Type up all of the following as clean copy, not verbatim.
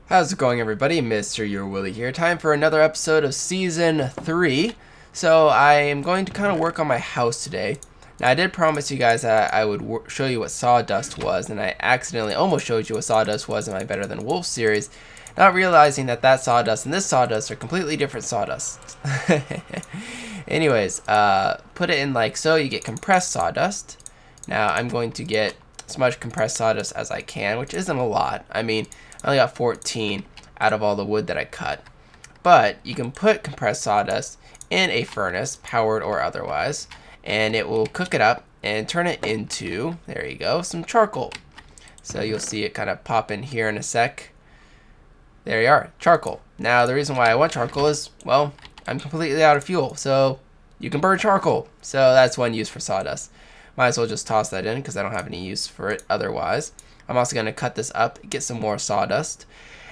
How's it going, everybody? MrYourWilly here. Time for another episode of Season 3. So I am going to kind of work on my house today. Now I did promise you guys that I would show you what sawdust was, and I accidentally almost showed you what sawdust was in my Better Than Wolf series, not realizing that that sawdust and this sawdust are completely different sawdust. Anyways, put it in like so, you get compressed sawdust. Now I'm going to get as much compressed sawdust as I can, which isn't a lot. I mean, I only got 14 out of all the wood that I cut. But you can put compressed sawdust in a furnace, powered or otherwise, and it will cook it up and turn it into, there you go, some charcoal. So you'll see it kind of pop in here in a sec. There you are, charcoal. Now the reason why I want charcoal is, well, I'm completely out of fuel, so you can burn charcoal. So that's one use for sawdust. Might as well just toss that in because I don't have any use for it otherwise. I'm also going to cut this up, get some more sawdust,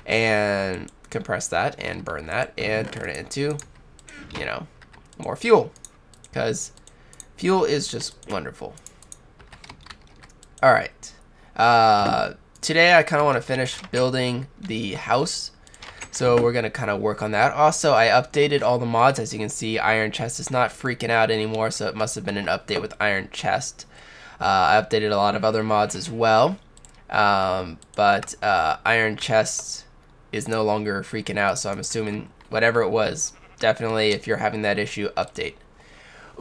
and compress that and burn that and turn it into, you know, more fuel. Because fuel is just wonderful. Alright. Today I kind of want to finish building the house. So we're going to kind of work on that. Also, I updated all the mods. As you can see, IronChest is not freaking out anymore, so it must have been an update with IronChest. I updated a lot of other mods as well. But IronChest is no longer freaking out, so I'm assuming whatever it was, definitely if you're having that issue, update.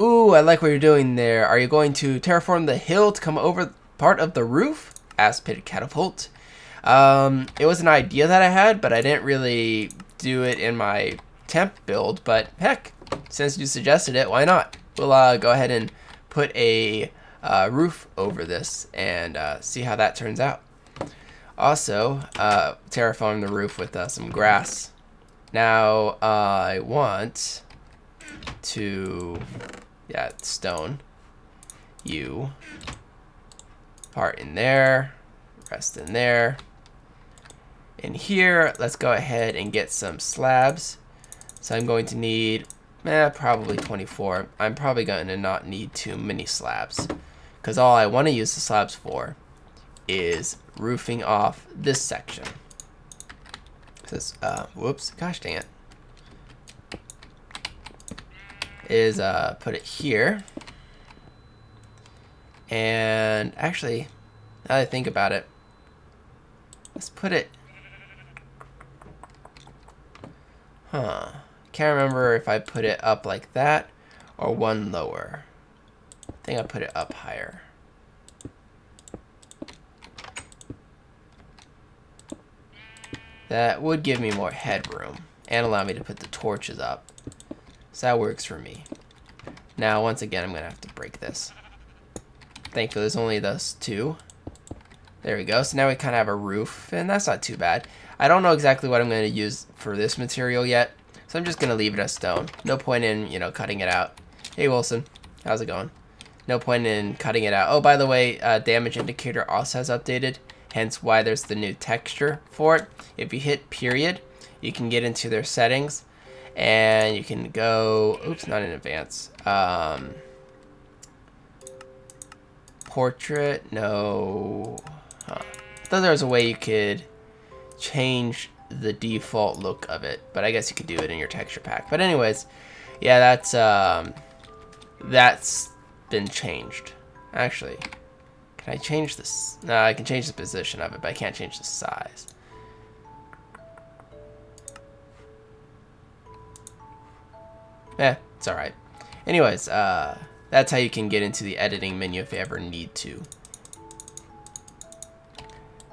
Ooh, I like what you're doing there. Are you going to terraform the hill to come over part of the roof? Asked Pitted Catapult. It was an idea that I had, but I didn't really do it in my temp build, but heck, since you suggested it, why not? We'll go ahead and put a roof over this and see how that turns out. Also, terraform the roof with some grass. Now, I want to, stone you part in there, rest in there. In here, let's go ahead and get some slabs. So I'm going to need probably 24. I'm probably going to not need too many slabs, because all I want to use the slabs for is roofing off this section. This, whoops, gosh dang it. Is put it here. And actually, now that I think about it, let's put it, can't remember if I put it up like that or one lower. I think I put it up higher. That would give me more headroom and allow me to put the torches up. So that works for me. Now, once again, I'm going to have to break this. Thankfully, there's only those two. There we go. So now we kind of have a roof, and that's not too bad. I don't know exactly what I'm going to use for this material yet, so I'm just going to leave it as stone. No point in, you know, cutting it out. Hey, Wilson. How's it going? No point in cutting it out. Oh, by the way, damage indicator also has updated, hence why there's the new texture for it. If you hit period, you can get into their settings, and you can go, oops, not in advance. Portrait, no. I thought there was a way you could change the default look of it, but I guess you could do it in your texture pack. But anyways, yeah, that's been changed. Actually, can I change this? No, I can change the position of it, but I can't change the size. It's alright. Anyways, that's how you can get into the editing menu if you ever need to.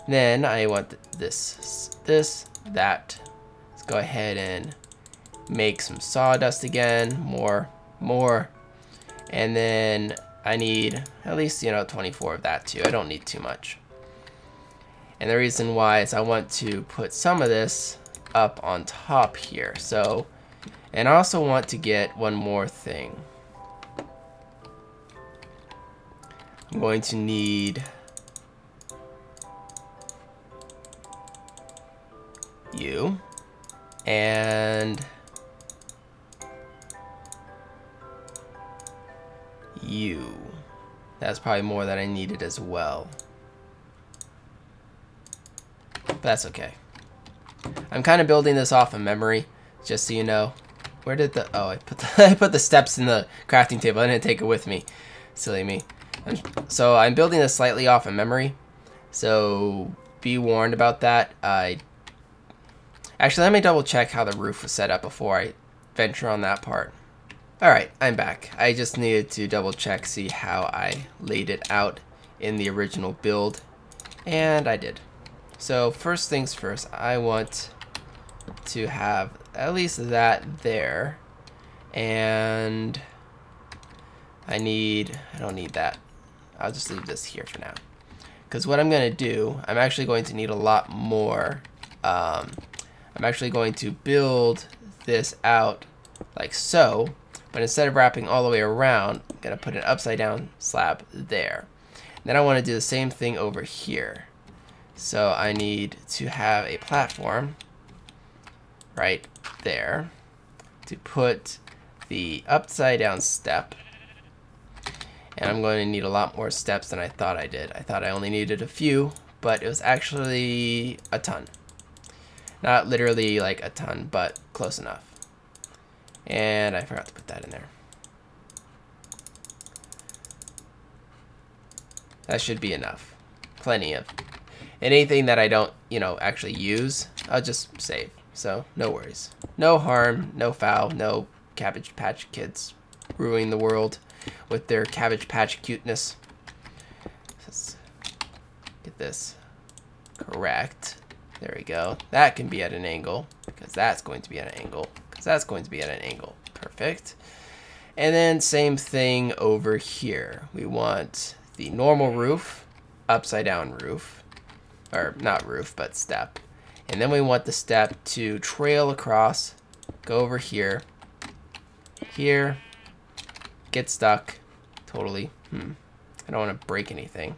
Then I want this, that. Let's go ahead and make some sawdust again, more. And then I need at least, 24 of that too. I don't need too much. And the reason why is I want to put some of this up on top here. So, and I also want to get one more thing. I'm going to need you and you. That's probably more that I needed as well. But that's okay. I'm kind of building this off of memory, just so you know. Where did the, oh, I put the steps in the crafting table. I didn't take it with me. Silly me. So I'm building this slightly off of memory. So be warned about that. Actually, let me double check how the roof was set up before I venture on that part. Alright, I'm back. I just needed to double check, see how I laid it out in the original build. And I did. So first things first, I want to have at least that there. And I don't need that. I'll just leave this here for now. Because what I'm going to do, I'm actually going to need a lot more. I'm actually going to build this out like so. But instead of wrapping all the way around, I'm going to put an upside down slab there. Then I want to do the same thing over here. So I need to have a platform right there to put the upside down step. And I'm going to need a lot more steps than I thought I did. I thought I only needed a few, but it was actually a ton. Not literally like a ton, but close enough. And I forgot to put that in there. That should be enough. Plenty of. And anything that I don't, actually use, I'll just save. So no worries. No harm, no foul, no Cabbage Patch Kids ruining the world with their Cabbage Patch cuteness. Let's get this correct. There we go. That can be at an angle, because that's going to be at an angle, because that's going to be at an angle. Perfect. And then same thing over here. We want the normal roof, upside down roof, or not roof, but step. And then we want the step to trail across, go over here, here, get stuck, totally. I don't want to break anything.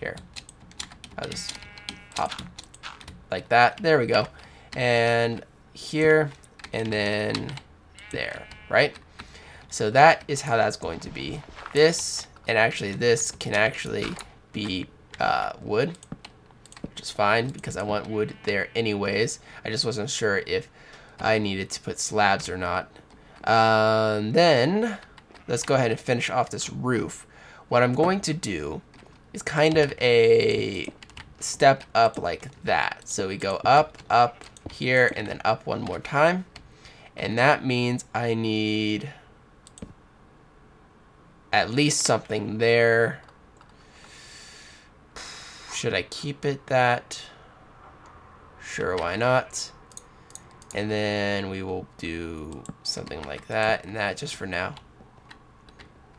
Here, I'll just hop like that. There we go. And here, and then there, right? So that is how that's going to be. This, and actually this can actually be wood, which is fine because I want wood there anyways. I just wasn't sure if I needed to put slabs or not. Then let's go ahead and finish off this roof. What I'm going to do is kind of a step up like that. So we go up, up here, and then up one more time. And that means I need at least something there. Should I keep it that? Sure, why not? And then we will do something like that and that just for now.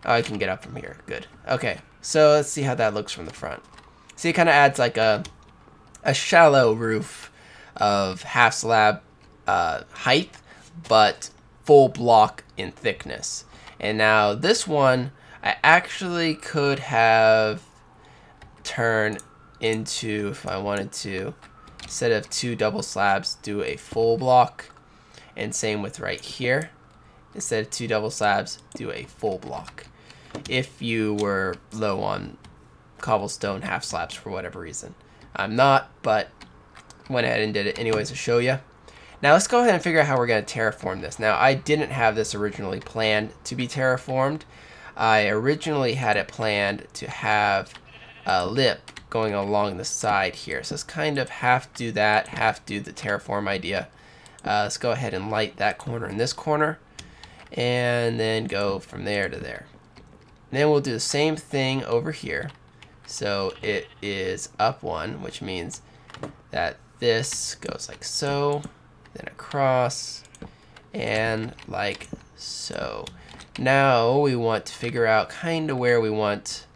Oh, I can get up from here. Good. Okay, so let's see how that looks from the front. See, it kind of adds like a shallow roof of half slab height, but full block in thickness. And now this one, I actually could have turned into, if I wanted to, instead of 2 double slabs, do a full block. And same with right here. Instead of 2 double slabs, do a full block. If you were low on cobblestone half slabs for whatever reason. I'm not, but went ahead and did it anyways to show you. Now let's go ahead and figure out how we're going to terraform this. Now I didn't have this originally planned to be terraformed. I originally had it planned to have a lip going along the side here. So it's kind of half do that, half do the terraform idea. Let's go ahead and light that corner and this corner, and then go from there to there. And then we'll do the same thing over here. So it is up 1, which means that this goes like so, then across, and like so. Now we want to figure out kind of where we want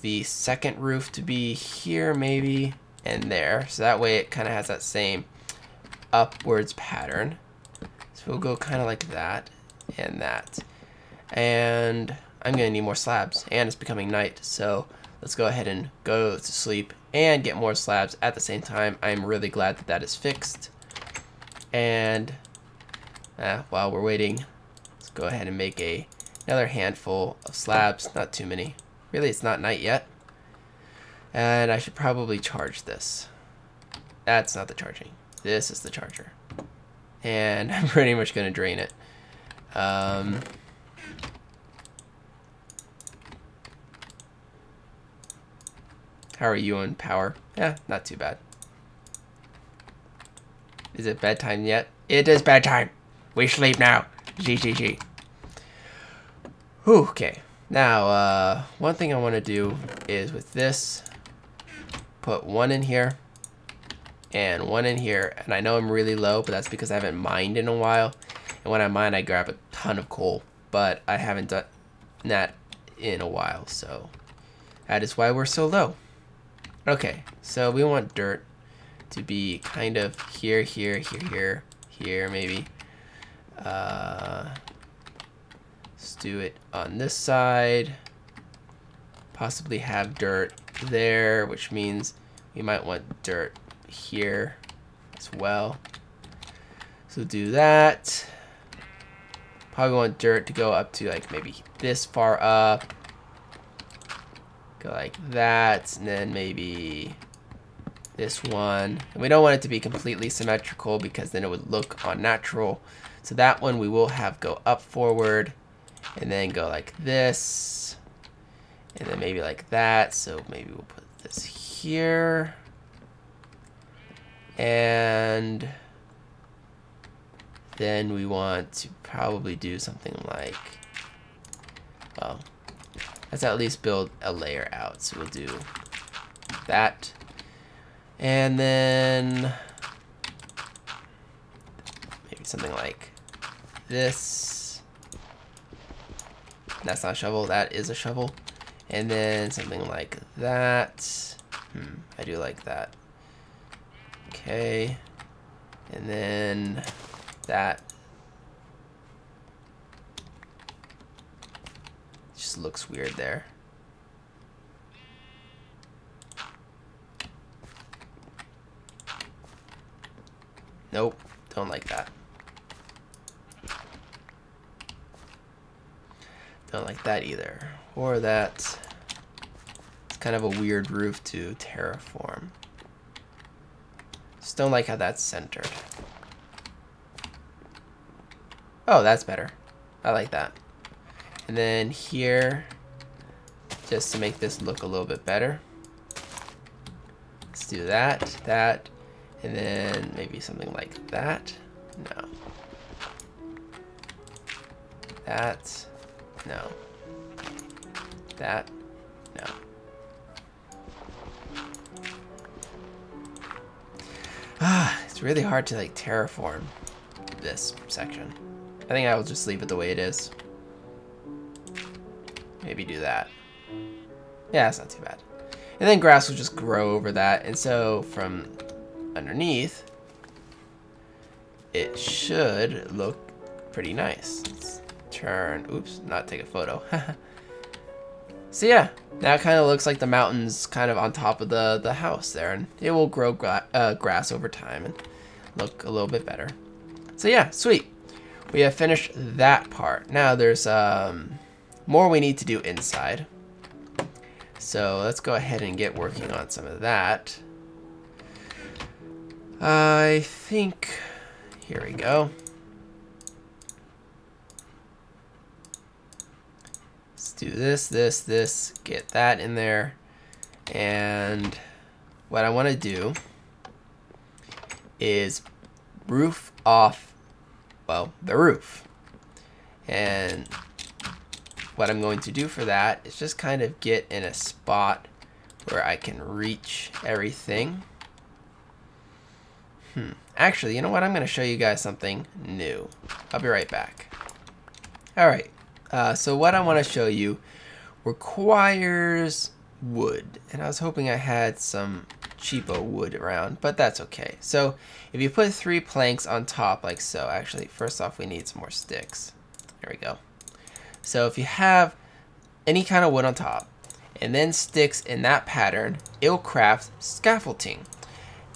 the second roof to be, here maybe, and there. So that way it kind of has that same upwards pattern. So we'll go kind of like that and that. And I'm going to need more slabs, and it's becoming night. So let's go ahead and go to sleep and get more slabs at the same time. I'm really glad that that is fixed. And while we're waiting, let's go ahead and make another handful of slabs, not too many. Really, it's not night yet. And I should probably charge this. That's not the charging. this is the charger. And I'm pretty much going to drain it. How are you on power? Yeah, not too bad. Is it bedtime yet? It is bedtime. We sleep now. GGG. Whew, okay. Now, one thing I want to do is with this, put one in here and one in here. And I know I'm really low, but that's because I haven't mined in a while. And when I mine, I grab a ton of coal, but I haven't done that in a while. So that is why we're so low. Okay, so we want dirt to be kind of here, here, here, here, here, maybe. Let's do it on this side. Possibly have dirt there, which means we might want dirt here as well. So do that. Probably want dirt to go up to like maybe this far up. Go like that, and then maybe this one. And we don't want it to be completely symmetrical because then it would look unnatural. So that one we will have go up forward and then go like this. And then maybe like that. So maybe we'll put this here. And then we want to probably do something like, well, let's at least build a layer out. So we'll do that. And then maybe something like this. That's not a shovel, that is a shovel. And then something like that. I do like that. Okay. And then that. Just looks weird there. Nope, don't like that. Don't like that either. Or that. It's kind of a weird roof to terraform. Just don't like how that's centered. Oh, that's better. I like that. And then here, just to make this look a little bit better, let's do that, that, and then maybe something like that. No. That. No. That. No. It's really hard to like terraform this section. I think I will just leave it the way it is. Maybe do that. Yeah, that's not too bad. And then grass will just grow over that. And so from underneath, it should look pretty nice. Let's turn, oops, not take a photo. So yeah, now it kind of looks like the mountain's kind of on top of the house there. And it will grow grass over time and look a little bit better. So yeah, sweet. We have finished that part. Now there's more we need to do inside. So let's go ahead and get working on some of that. I think, here we go. Let's do this, get that in there. And what I want to do is roof off, well, the roof. And what I'm going to do for that is just kind of get in a spot where I can reach everything. Actually, you know what? I'm going to show you guys something new. I'll be right back. All right. So what I want to show you requires wood. And I was hoping I had some cheapo wood around, but that's okay. So if you put 3 planks on top like so, actually, first off, we need some more sticks. There we go. So if you have any kind of wood on top and then sticks in that pattern, it'll craft scaffolding.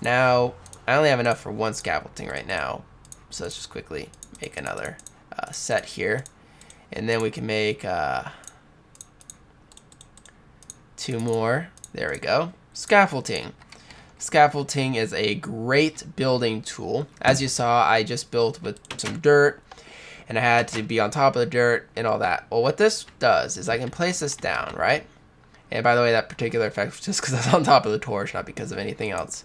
Now, I only have enough for 1 scaffolding right now. So let's just quickly make another set here. And then we can make 2 more. There we go. Scaffolding. scaffolding is a great building tool. As you saw, I just built with some dirt, and I had to be on top of the dirt and all that. Well, what this does is I can place this down, right? And by the way, that particular effect was just because I was on top of the torch, not because of anything else.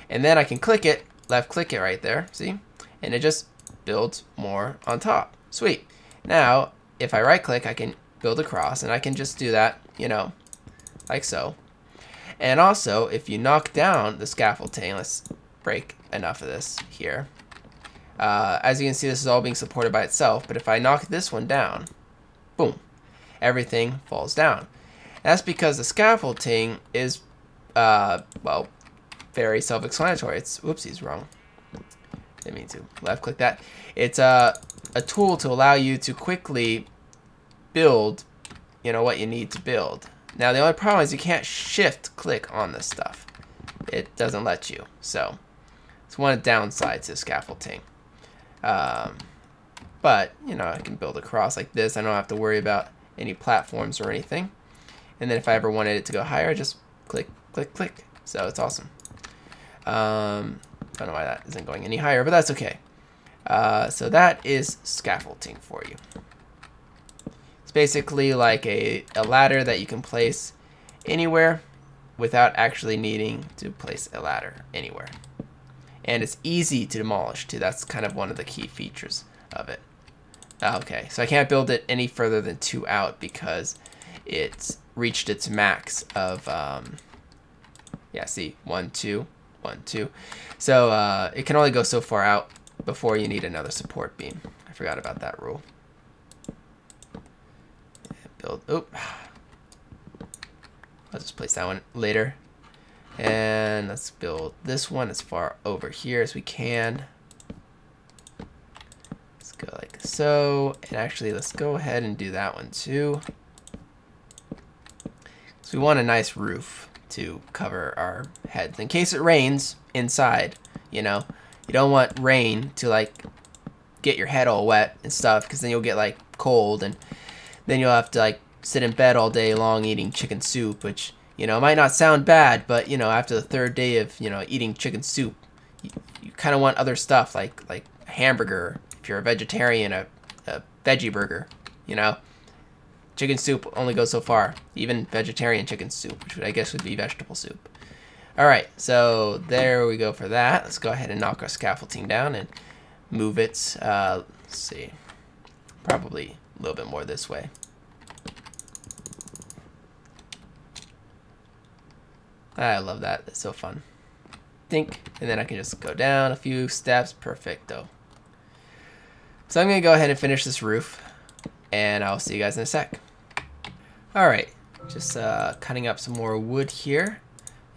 And then I can click it, left click it right there, see? And it just builds more on top. Sweet. Now, if I right click, I can build across, and I can just do that, you know, like so. And also, if you knock down the scaffolding, let's break enough of this here. As you can see, this is all being supported by itself, but if I knock this one down, boom, everything falls down. That's because the scaffolding is, well, very self-explanatory. It's, whoopsies, wrong. Didn't mean to left click that. It's a tool to allow you to quickly build, you know, what you need to build. Now, the only problem is you can't shift click on this stuff. It doesn't let you. So, it's one downside to scaffolding. But, you know, I can build across like this. I don't have to worry about any platforms or anything. And then if I ever wanted it to go higher, just click, click, click. So, it's awesome. Don't know why that isn't going any higher, but that's okay. So that is scaffolding for you. It's basically like a ladder that you can place anywhere without actually needing to place a ladder anywhere. And it's easy to demolish too. That's kind of one of the key features of it. Okay, so I can't build it any further than 2 out because it's reached its max of, yeah, see, 1, 2, 1, 2. So it can only go so far out before you need another support beam. I forgot about that rule. Build, oop. I'll just place that one later. And let's build this one as far over here as we can. Let's go like so. And actually, let's go ahead and do that one too. So we want a nice roof to cover our heads in case it rains inside. You know, you don't want rain to like get your head all wet and stuff, because then you'll get like cold, and then you'll have to like sit in bed all day long eating chicken soup, which, you know, might not sound bad, but, you know, after the 3rd day of, you know, eating chicken soup, you kind of want other stuff like a hamburger. If you're a vegetarian, a veggie burger, you know. Chicken soup only goes so far. Even vegetarian chicken soup, which I guess would be vegetable soup. Alright, so there we go for that. Let's go ahead and knock our scaffolding down and move it. Let's see. Probably a little bit more this way. I love that. It's so fun. Think, and then I can just go down a few steps. Perfecto. So I'm going to go ahead and finish this roof, and I'll see you guys in a sec. Alright, just cutting up some more wood here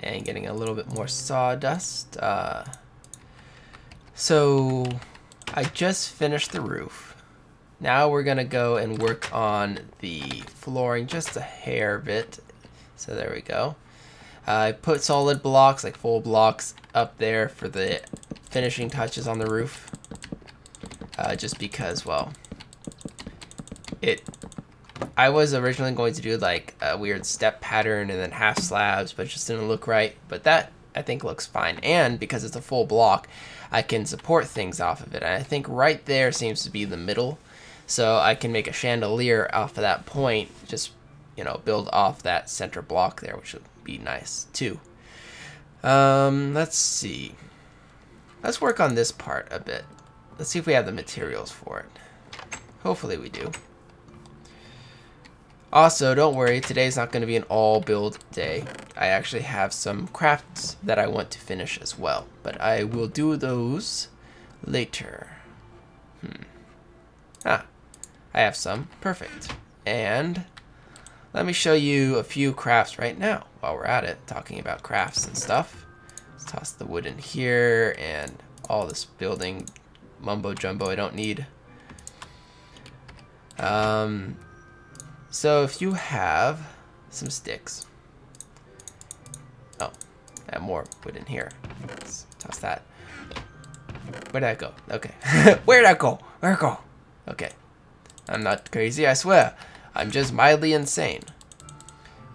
and getting a little bit more sawdust. So I just finished the roof. Now we're going to go and work on the flooring just a hair bit. So there we go. I put solid blocks, like full blocks, up there for the finishing touches on the roof. Just because, well, I was originally going to do like a weird step pattern and then half slabs, but it just didn't look right. But that, I think, looks fine. And because it's a full block, I can support things off of it. And I think right there seems to be the middle. So I can make a chandelier off of that point, just, you know, build off that center block there, which would be nice too. Let's see. Let's work on this part a bit. Let's see if we have the materials for it. Hopefully we do. Also, don't worry, today's not going to be an all build day. I actually have some crafts that I want to finish as well, but I will do those later. I have some. Perfect. And let me show you a few crafts right now while we're at it, talking about crafts and stuff. Let's toss the wood in here and all this building mumbo jumbo I don't need. So if you have some sticks. Oh, I have more wood in here. Let's toss that. Where'd that go? Okay. Where'd that go? Where'd it go? Okay. I'm not crazy, I swear. I'm just mildly insane.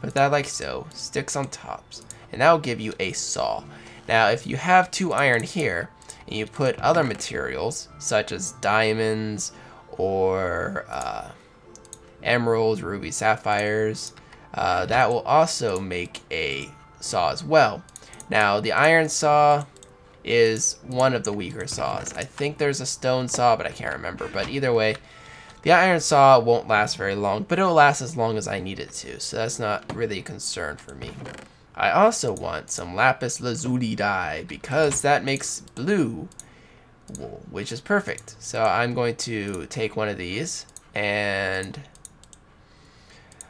Put that like so. Sticks on tops. And that will give you a saw. Now, if you have 2 iron here, and you put other materials, such as diamonds, or emeralds, rubies, sapphires, that will also make a saw as well. Now, the iron saw is one of the weaker saws. I think there's a stone saw, but I can't remember. But either way, the iron saw won't last very long, but it will last as long as I need it to, so that's not really a concern for me. I also want some lapis lazuli dye, because that makes blue wool, which is perfect. So I'm going to take one of these, and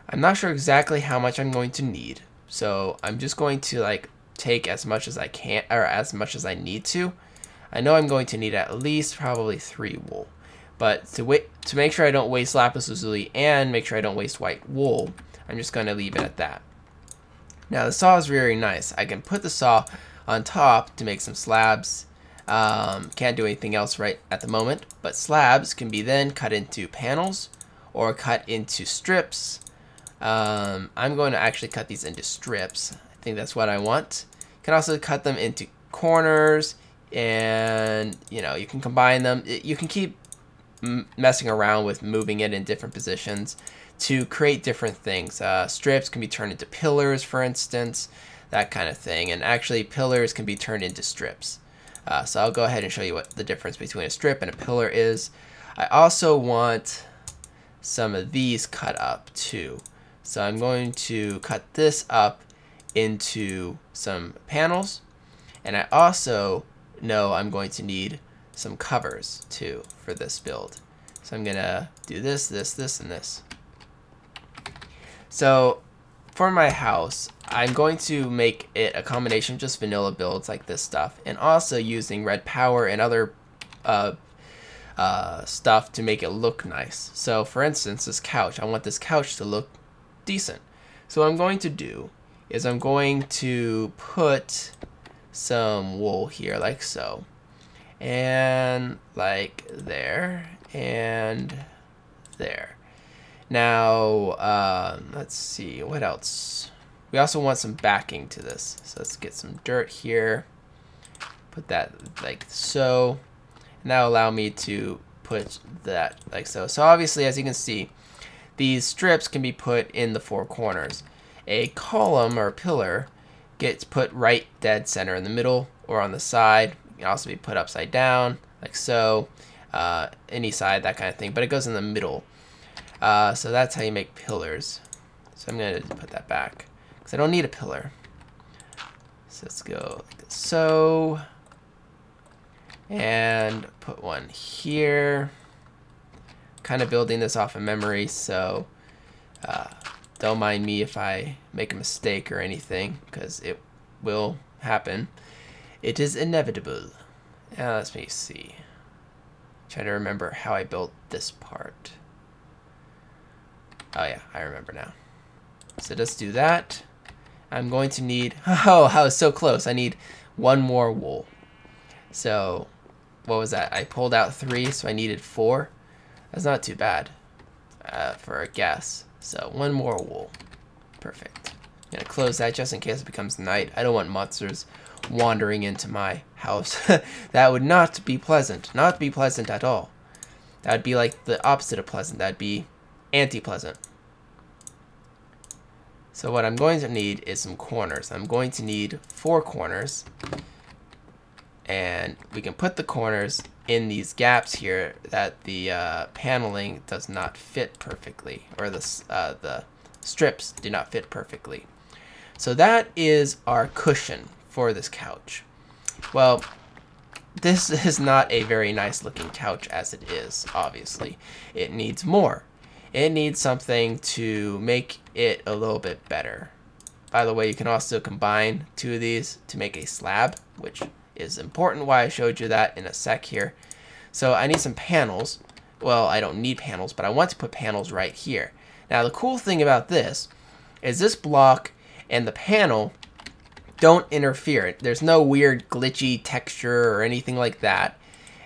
I'm not sure exactly how much I'm going to need. So I'm just going to like take as much as I can, or as much as I need to. I know I'm going to need at least probably 3 wool. But to make sure I don't waste lapis lazuli and make sure I don't waste white wool, I'm just going to leave it at that. Now the saw is very nice. I can put the saw on top to make some slabs. Can't do anything else right at the moment, but slabs can be then cut into panels or cut into strips. I'm going to actually cut these into strips. I think that's what I want. You can also cut them into corners, and you know, you can combine them. You can keep messing around with moving it in different positions to create different things. Strips can be turned into pillars, for instance, that kind of thing. And actually, pillars can be turned into strips. So I'll go ahead and show you what the difference between a strip and a pillar is. I also want some of these cut up too. So I'm going to cut this up into some panels. And I also know I'm going to need some covers too for this build. So I'm gonna do this, this, this, and this. So for my house, I'm going to make it a combination of just vanilla builds like this stuff, and also using RedPower and other stuff to make it look nice. So for instance, this couch, I want this couch to look decent. So what I'm going to do is I'm going to put some wool here like so, and like there, and there. Now, let's see, what else? We also want some backing to this. So let's get some dirt here. Put that like so. And that'll allow me to put that like so. So obviously, as you can see, these strips can be put in the 4 corners. A column or pillar gets put right dead center in the middle or on the side. It can also be put upside down, like so. Any side, that kind of thing. But it goes in the middle. So that's how you make pillars. So I'm going to put that back, because I don't need a pillar. So let's go like so. And put one here. Kind of building this off of memory, so don't mind me if I make a mistake or anything, because it will happen. It is inevitable. Now let me see. Try to remember how I built this part. Oh yeah, I remember now. So let's do that. I'm going to need, oh, I was so close. I need 1 more wool. So what was that? I pulled out 3, so I needed 4. That's not too bad for a guess. So 1 more wool. Perfect. I'm going to close that just in case it becomes night. I don't want monsters wandering into my house. That would not be pleasant. Not be pleasant at all. That would be like the opposite of pleasant. That'd be anti-pleasant. So what I'm going to need is some corners. I'm going to need 4 corners. And we can put the corners in these gaps here that the paneling does not fit perfectly, or the strips do not fit perfectly. So that is our cushion for this couch. Well, this is not a very nice looking couch as it is, obviously. It needs more. It needs something to make it a little bit better. By the way, you can also combine 2 of these to make a slab, which is important, why I showed you that in a sec here. So I need some panels. Well, I don't need panels, but I want to put panels right here. Now the cool thing about this is this block and the panel don't interfere. There's no weird glitchy texture or anything like that.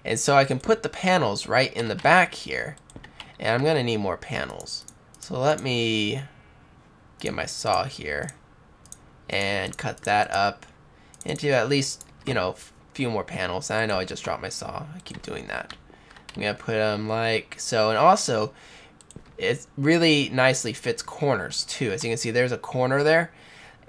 And so I can put the panels right in the back here. And I'm gonna need more panels. So let me get my saw here and cut that up into at least, you know, a few more panels. I know I just dropped my saw. I keep doing that. I'm gonna put them like so, and also it really nicely fits corners too. As you can see, there's a corner there,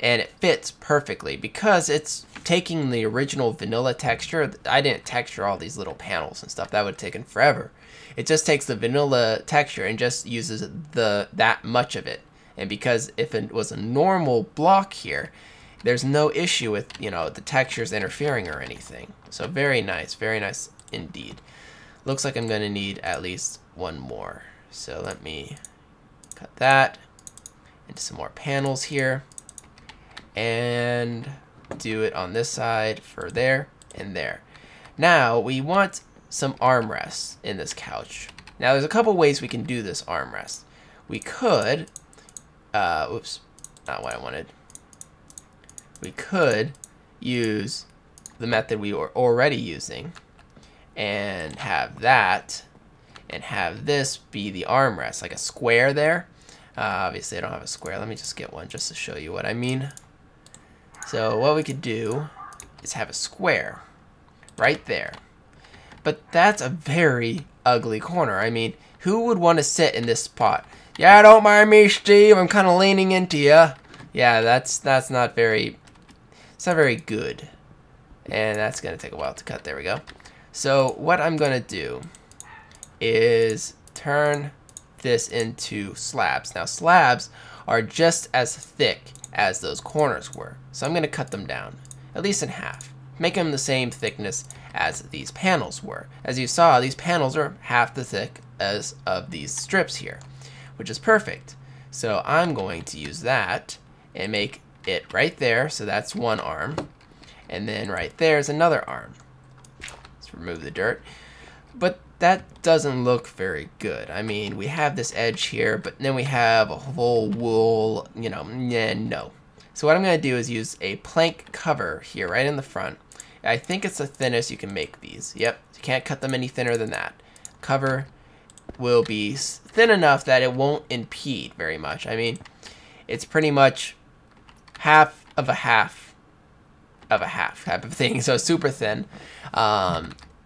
and it fits perfectly because it's taking the original vanilla texture. I didn't texture all these little panels and stuff. That would have taken forever. It just takes the vanilla texture and just uses that much of it. And because if it was a normal block here, there's no issue with, you know, the textures interfering or anything. So very nice indeed. Looks like I'm gonna need at least one more. So let me cut that into some more panels here and do it on this side for there and there. Now we want some armrests in this couch. Now there's a couple ways we can do this armrest. We could, oops, not what I wanted. We could use the method we were already using and have that and have this be the armrest, like a square there. Obviously I don't have a square. Let me just get one just to show you what I mean. So what we could do is have a square right there. But that's a very ugly corner. I mean, who would want to sit in this spot? Yeah, don't mind me, Steve. I'm kind of leaning into you. Yeah, that's not very, it's not very good. And that's going to take a while to cut. There we go. So what I'm going to do is turn this into slabs. Now slabs are just as thick as those corners were. So I'm going to cut them down, at least in half. Make them the same thickness as these panels were. As you saw, these panels are half the thick as of these strips here, which is perfect. So I'm going to use that and make it right there. So that's one arm. And then right there is another arm. Let's remove the dirt. But that doesn't look very good. I mean, we have this edge here, but then we have a whole wool, you know, no. So what I'm going to do is use a plank cover here right in the front. I think it's the thinnest you can make these. Yep, you can't cut them any thinner than that. Cover will be thin enough that it won't impede very much. I mean, it's pretty much half of a half type of thing, so super thin.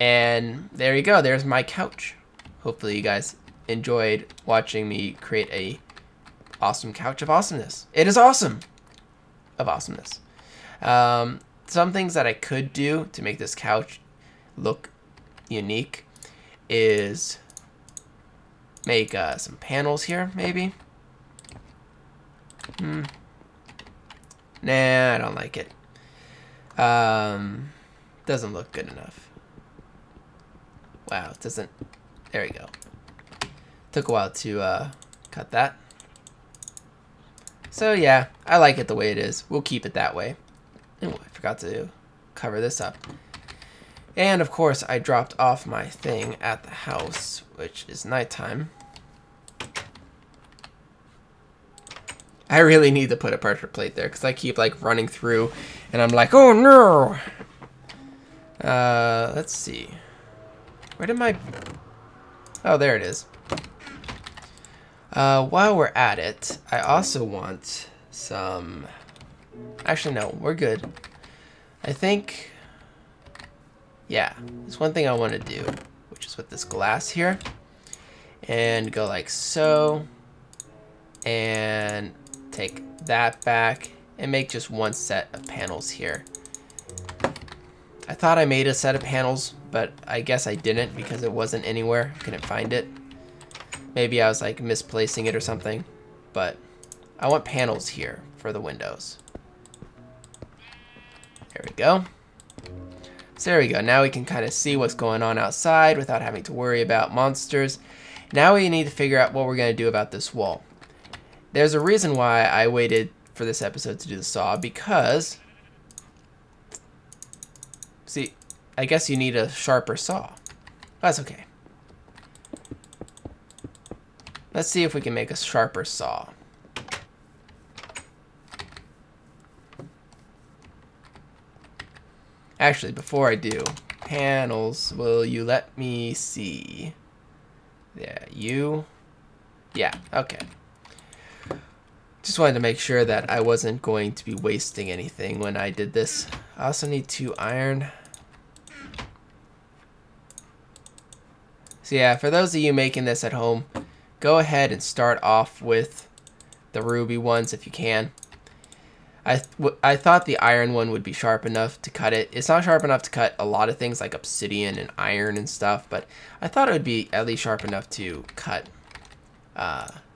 And there you go, there's my couch. Hopefully you guys enjoyed watching me create a awesome couch of awesomeness. It is awesome of awesomeness. Some things that I could do to make this couch look unique is make some panels here, maybe. Nah, I don't like it. Doesn't look good enough. Wow, it doesn't. There we go. Took a while to cut that. So yeah, I like it the way it is. We'll keep it that way. Oh, I forgot to cover this up. And of course, I dropped off my thing at the house, which is nighttime. I really need to put a pressure plate there because I keep like running through and I'm like, oh no. Let's see. Where did my... Oh, there it is. While we're at it, I also want some... Actually, no, we're good. I think... Yeah, there's one thing I want to do, which is with this glass here. And go like so. And take that back and make just one set of panels here. I thought I made a set of panels, but I guess I didn't because it wasn't anywhere. I couldn't find it. Maybe I was like misplacing it or something, but I want panels here for the windows. There we go. So there we go. Now we can kind of see what's going on outside without having to worry about monsters. Now we need to figure out what we're going to do about this wall. There's a reason why I waited for this episode to do the saw, because... See, I guess you need a sharper saw. That's okay. Let's see if we can make a sharper saw. Actually, before I do, panels, will you let me see? Yeah, you. Yeah, okay. Just wanted to make sure that I wasn't going to be wasting anything when I did this. I also need 2 iron. So yeah, for those of you making this at home, go ahead and start off with the ruby ones if you can. I thought the iron one would be sharp enough to cut it. It's not sharp enough to cut a lot of things like obsidian and iron and stuff, but I thought it would be at least sharp enough to cut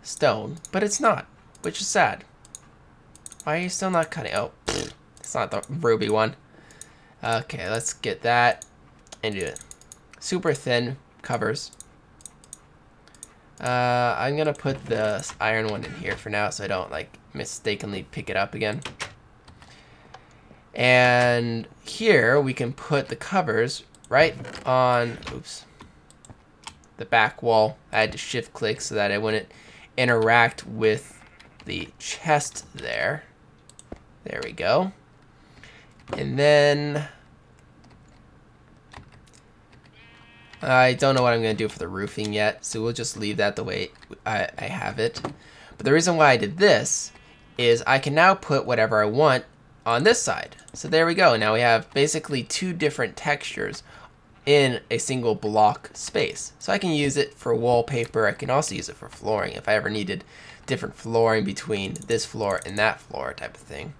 stone, but it's not, which is sad. Why are you still not cutting? Oh, it's not the ruby one. Okay, let's get that and do it. Super thin covers. I'm gonna put the iron one in here for now so I don't like mistakenly pick it up again. And here we can put the covers right on, oops, the back wall. I had to shift click so that it wouldn't interact with the chest there. There we go. And then I don't know what I'm going to do for the roofing yet, so we'll just leave that the way I have it. But the reason why I did this is I can now put whatever I want on this side. So there we go. Now we have basically 2 different textures in a single block space. So I can use it for wallpaper. I can also use it for flooring if I ever needed different flooring between this floor and that floor type of thing.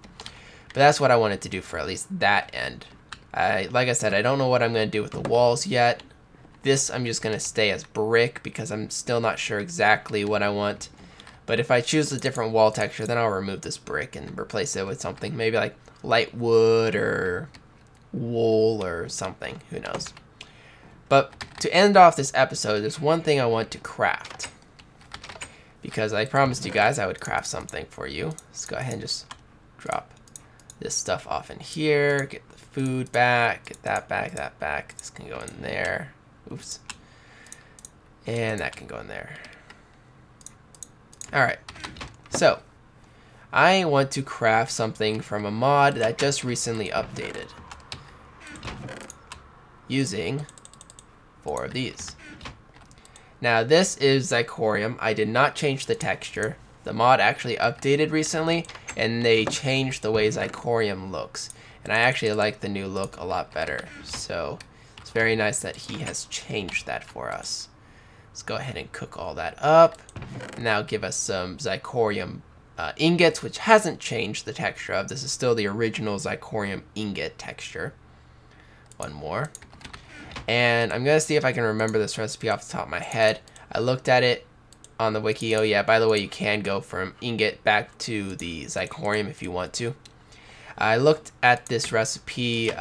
But that's what I wanted to do for at least that end. Like I said, I don't know what I'm going to do with the walls yet. This I'm just going to stay as brick because I'm still not sure exactly what I want. But if I choose a different wall texture, then I'll remove this brick and replace it with something maybe like light wood or wool or something. Who knows? But to end off this episode, there's one thing I want to craft. Because I promised you guys I would craft something for you. Let's go ahead and just drop this stuff off in here. Get the food back. Get that back. This can go in there. Oops. And that can go in there. Alright. So, I want to craft something from a mod that just recently updated. Using 4 of these. Now this is Xycraft. I did not change the texture. The mod actually updated recently and they changed the way Xycraft looks. And I actually like the new look a lot better. So it's very nice that he has changed that for us. Let's go ahead and cook all that up. Now give us some Xycraft ingots, which hasn't changed the texture of. This is still the original Xycraft ingot texture. One more. And I'm going to see if I can remember this recipe off the top of my head. I looked at it on the wiki. Oh yeah, by the way, you can go from ingot back to the Xycraft if you want to. I looked at this recipe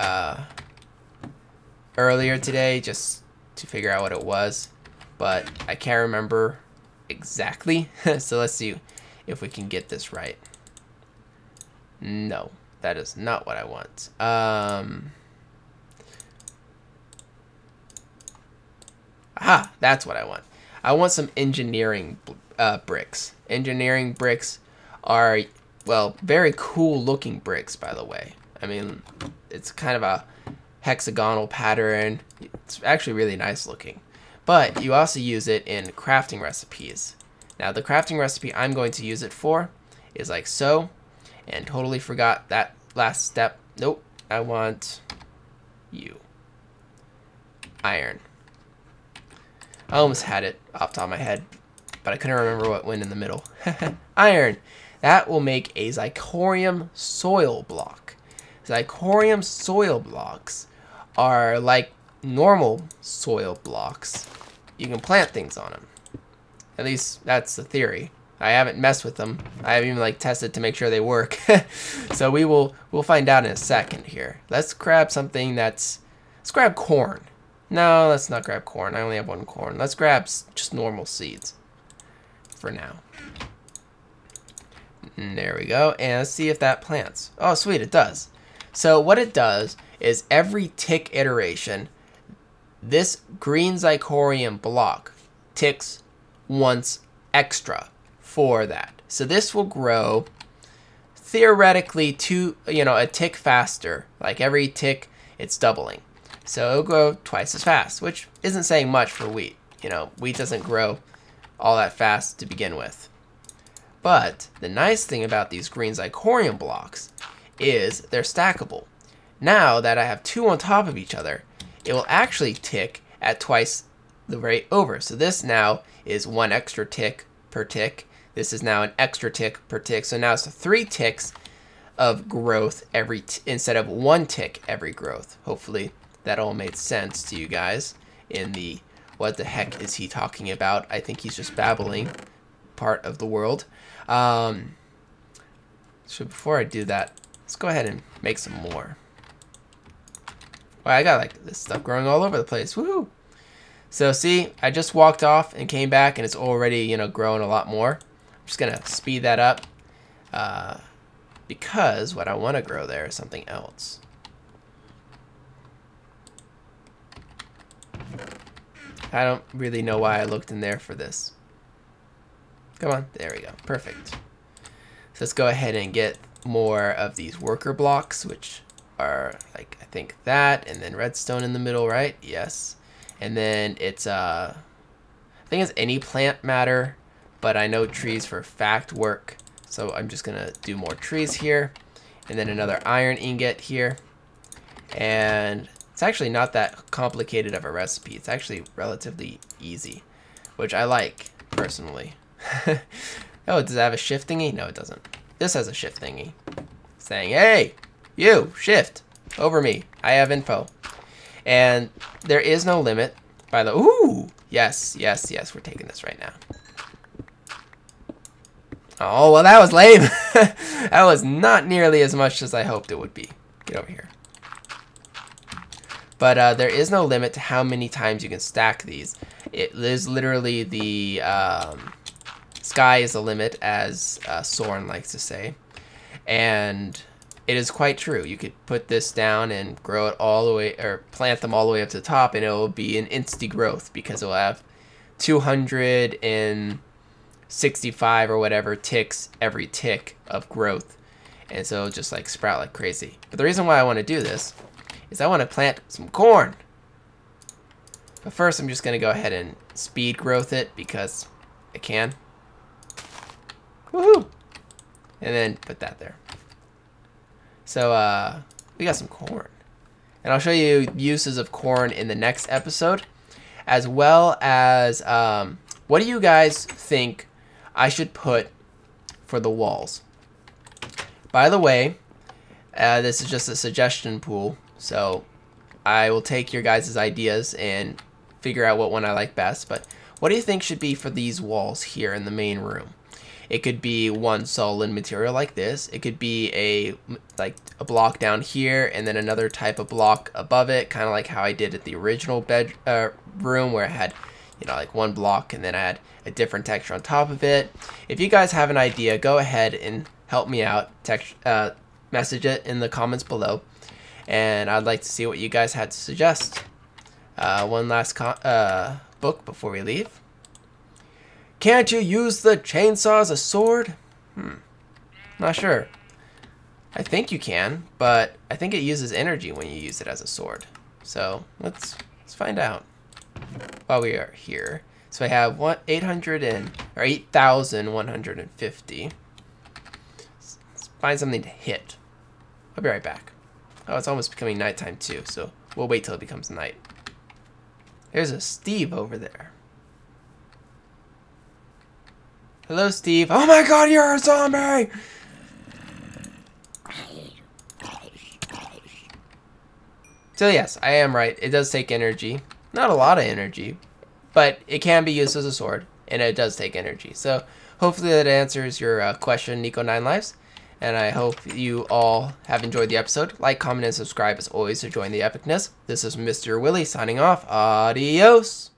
earlier today just to figure out what it was, but I can't remember exactly. So let's see if we can get this right. No, that is not what I want. Aha, that's what I want. I want some engineering bricks. Engineering bricks are, well, very cool looking bricks, by the way. I mean, it's kind of a hexagonal pattern. It's actually really nice looking. But you also use it in crafting recipes. Now, the crafting recipe I'm going to use it for is like so. And totally forgot that last step. Nope, I want you. Iron. I almost had it off the top of my head, but I couldn't remember what went in the middle. Iron. That will make a Xycraft soil block. Xycraft soil blocks are like normal soil blocks. You can plant things on them. At least that's the theory. I haven't messed with them. I haven't even like tested to make sure they work. So we'll find out in a second here. Let's grab something let's grab corn. No, let's not grab corn. I only have 1 corn. Let's grab just normal seeds for now. And there we go. And let's see if that plants. Oh, sweet, it does. So what it does is every tick iteration, this green Xycraft block ticks once extra for that. So this will grow theoretically a tick faster. Like every tick, it's doubling. So it'll grow twice as fast, which isn't saying much for wheat. Wheat doesn't grow all that fast to begin with. But the nice thing about these green Xycorium blocks is they're stackable. Now that I have 2 on top of each other, it will actually tick at twice the rate over. So this now is 1 extra tick per tick. This is now an extra tick per tick. So now it's 3 ticks of growth every instead of 1 tick every growth. Hopefully that all made sense to you guys in the what the heck is he talking about? I think he's just babbling part of the world. So before I do that, let's go ahead and make some more. Wow, I got like this stuff growing all over the place. Woohoo! So see, I just walked off and came back and it's already, you know, growing a lot more. I'm just gonna speed that up because what I want to grow there is something else. I don't really know why I looked in there for this. Come on, there we go, perfect. So let's go ahead and get more of these worker blocks, which are like, I think that, and then redstone in the middle, right? Yes. And then it's, I think it's any plant matter, but I know trees for a fact work. So I'm just gonna do more trees here, and then another iron ingot here. And it's actually not that complicated of a recipe. It's actually relatively easy, which I like personally. Oh, does it have a shift thingy? No, it doesn't. This has a shift thingy saying, hey, you, shift over me. I have info. And there is no limit by the, ooh, yes, yes, yes, we're taking this right now. Oh, well, that was lame. That was not nearly as much as I hoped it would be. Get over here. But there is no limit to how many times you can stack these. It is literally the sky is the limit, as Soren likes to say. And it is quite true. You could put this down and grow it all the way, or plant them all the way up to the top, and it will be an instant growth because it will have 265 or whatever ticks every tick of growth. And so it'll just like sprout like crazy. But the reason why I want to do this is I want to plant some corn. But first I'm just going to go ahead and speed growth it because I can. Woohoo! And then put that there. So we got some corn. And I'll show you uses of corn in the next episode, as well as what do you guys think I should put for the walls? By the way, this is just a suggestion pool, so I will take your guys' ideas and figure out what one I like best. But what do you think should be for these walls here in the main room? It could be one solid material like this. It could be a block down here and then another type of block above it, kind of like how I did at the original bed room where I had, you know, like one block and then I had a different texture on top of it. If you guys have an idea, go ahead and help me out. Message it in the comments below, and I'd like to see what you guys had to suggest. One last book before we leave. Can't you use the chainsaw as a sword? Not sure. I think you can, but I think it uses energy when you use it as a sword. So let's find out while we are here. So I have 8,150. Let's find something to hit. I'll be right back. Oh, it's almost becoming nighttime too, so we'll wait till it becomes night. There's a Steve over there. Hello, Steve. Oh my god, you're a zombie! So yes, I am right. It does take energy. Not a lot of energy, but it can be used as a sword, and it does take energy. So hopefully that answers your question, Nico9Lives. And I hope you all have enjoyed the episode. Like, comment, and subscribe as always to join the epicness. This is MrYourWilly signing off. Adios!